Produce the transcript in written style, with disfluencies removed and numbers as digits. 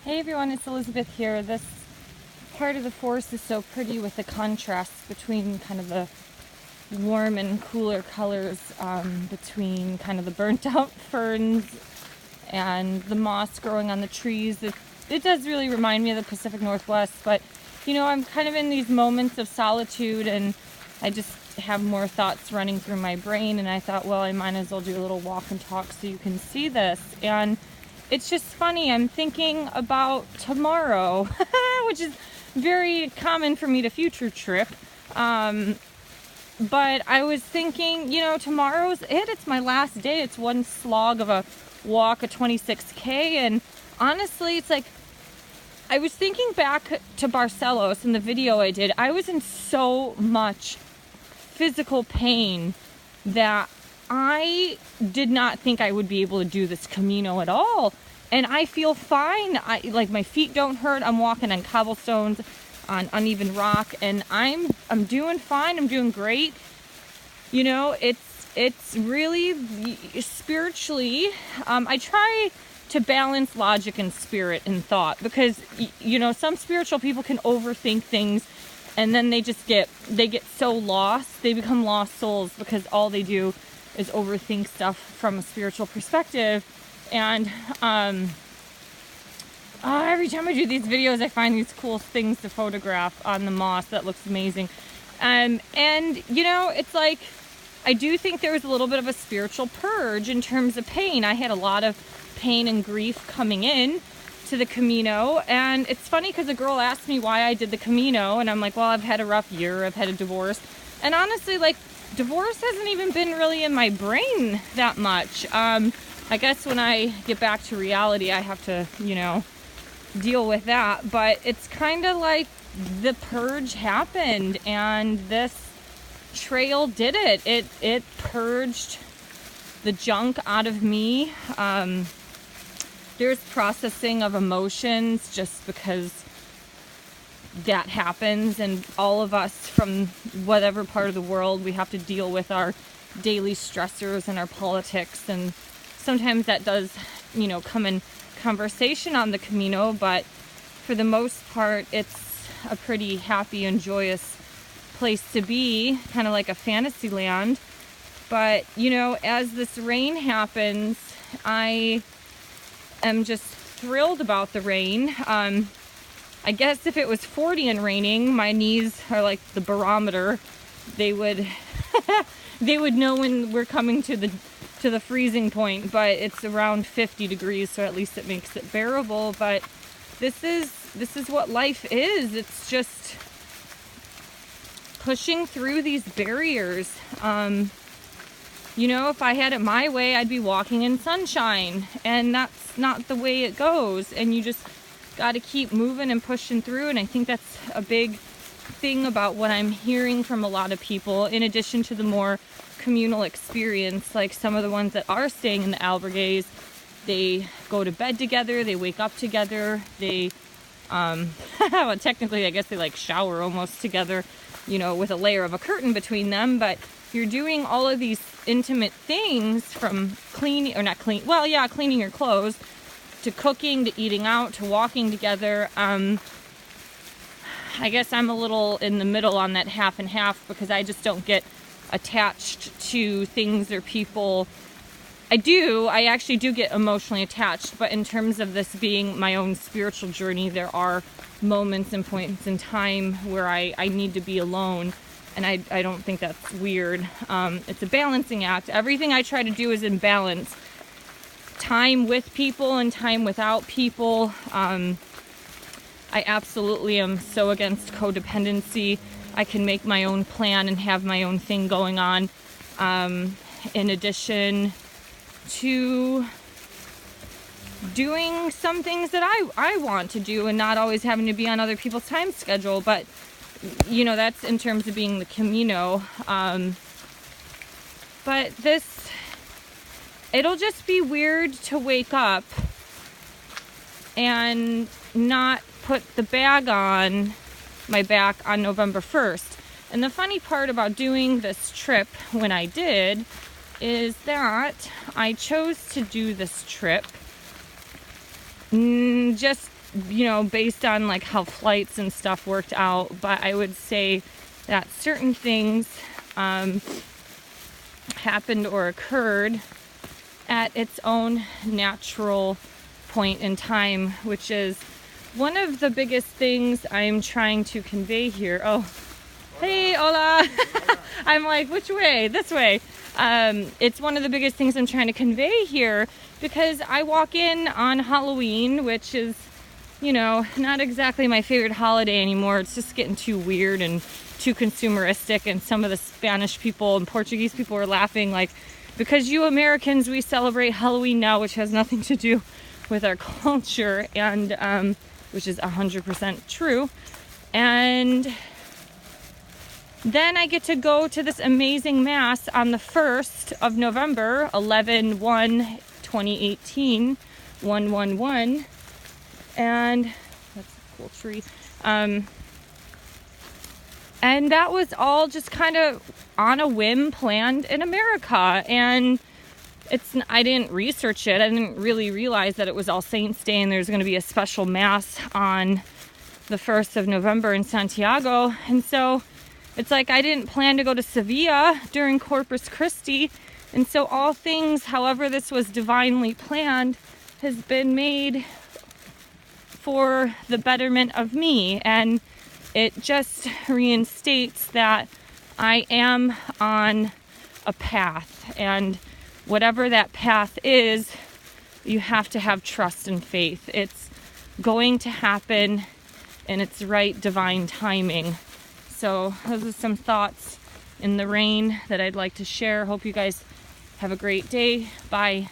Hey everyone, it's Elizabeth here. This part of the forest is so pretty with the contrast between kind of the warm and cooler colors between kind of the burnt out ferns and the moss growing on the trees. It does really remind me of the Pacific Northwest, but I'm kind of in these moments of solitude and I just have more thoughts running through my brain, and I thought, well, I might as well do a little walk and talk so you can see this. And it's just funny, I'm thinking about tomorrow, which is very common for me to future trip. But I was thinking, tomorrow's it. It's my last day. It's one slog of a walk, a 26K. And honestly, it's like, I was thinking back to Barcelos in the video I did. I was in so much physical pain that I did not think I would be able to do this Camino at all. And I feel fine. My feet don't hurt. I'm walking on cobblestones, on uneven rock, and I'm doing fine. I'm doing great. It's really spiritually. I try to balance logic and spirit and thought, because some spiritual people can overthink things, and then they get so lost. They become lost souls because all they do is overthink stuff from a spiritual perspective. And every time I do these videos, I find these cool things to photograph on the moss that looks amazing. And it's like, I do think there was a little bit of a spiritual purge in terms of pain. I had a lot of pain and grief coming in to the Camino. And it's funny because a girl asked me why I did the Camino, and I'm like, well, I've had a rough year. I've had a divorce. And honestly, divorce hasn't even been really in my brain that much. I guess when I get back to reality, I have to, deal with that. But it's kind of like the purge happened, and this trail did it. It purged the junk out of me. There's processing of emotions just because that happens, and all of us from whatever part of the world, we have to deal with our daily stressors and our politics, and sometimes that does come in conversation on the Camino, but for the most part it's a pretty happy and joyous place to be, kind of like a fantasy land. But as this rain happens, I am just thrilled about the rain. I guess if it was 40 and raining, my knees are like the barometer. They would they would know when we're coming to the freezing point, but it's around 50 degrees, so at least it makes it bearable. But this is what life is. It's just pushing through these barriers. If I had it my way, I'd be walking in sunshine, and that's not the way it goes. And you just got to keep moving and pushing through. And I think that's a big thing about what I'm hearing from a lot of people, in addition to the more communal experience. Like some of the ones that are staying in the albergues, they go to bed together, they wake up together, they well, technically I guess they shower almost together, with a layer of a curtain between them. But you're doing all of these intimate things, from cleaning your clothes, to cooking, to eating out, to walking together. I guess I'm a little in the middle on that half and half, because I just don't get attached to things or people. I actually do get emotionally attached, but in terms of this being my own spiritual journey, there are moments and points in time where I need to be alone, and I don't think that's weird. It's a balancing act. Everything I try to do is in balance. Time with people and time without people. I absolutely am so against codependency. I can make my own plan and have my own thing going on, in addition to doing some things that I want to do, and not always having to be on other people's time schedule. But that's in terms of being the Camino. But it'll just be weird to wake up and not put the bag on my back on November 1st. And the funny part about doing this trip when I did is that I chose to do this trip just you know, based on like how flights and stuff worked out. But I would say that certain things happened or occurred at its own natural point in time, which is one of the biggest things I'm trying to convey here. Oh, hey, hola. I'm like, which way? This way. It's one of the biggest things I'm trying to convey here, because I walk in on Halloween, which is, you know, not exactly my favorite holiday anymore. It's just getting too weird and too consumeristic, and some of the Spanish people and Portuguese people are laughing like, because you Americans, we celebrate Halloween now, which has nothing to do with our culture, and which is 100% true. And then I get to go to this amazing mass on the 1st of November, 11/1/2018, 111, and that's a cool tree. And that was all just kind of on a whim planned in America. And I didn't research it. I didn't really realize that it was All Saints Day and there's going to be a special mass on the 1st of November in Santiago. And so it's like I didn't plan to go to Sevilla during Corpus Christi. And so all things, however this was divinely planned, has been made for the betterment of me. And it just reinstates that I am on a path, and whatever that path is, you have to have trust and faith. It's going to happen in its right divine timing. So those are some thoughts in the rain that I'd like to share. Hope you guys have a great day. Bye.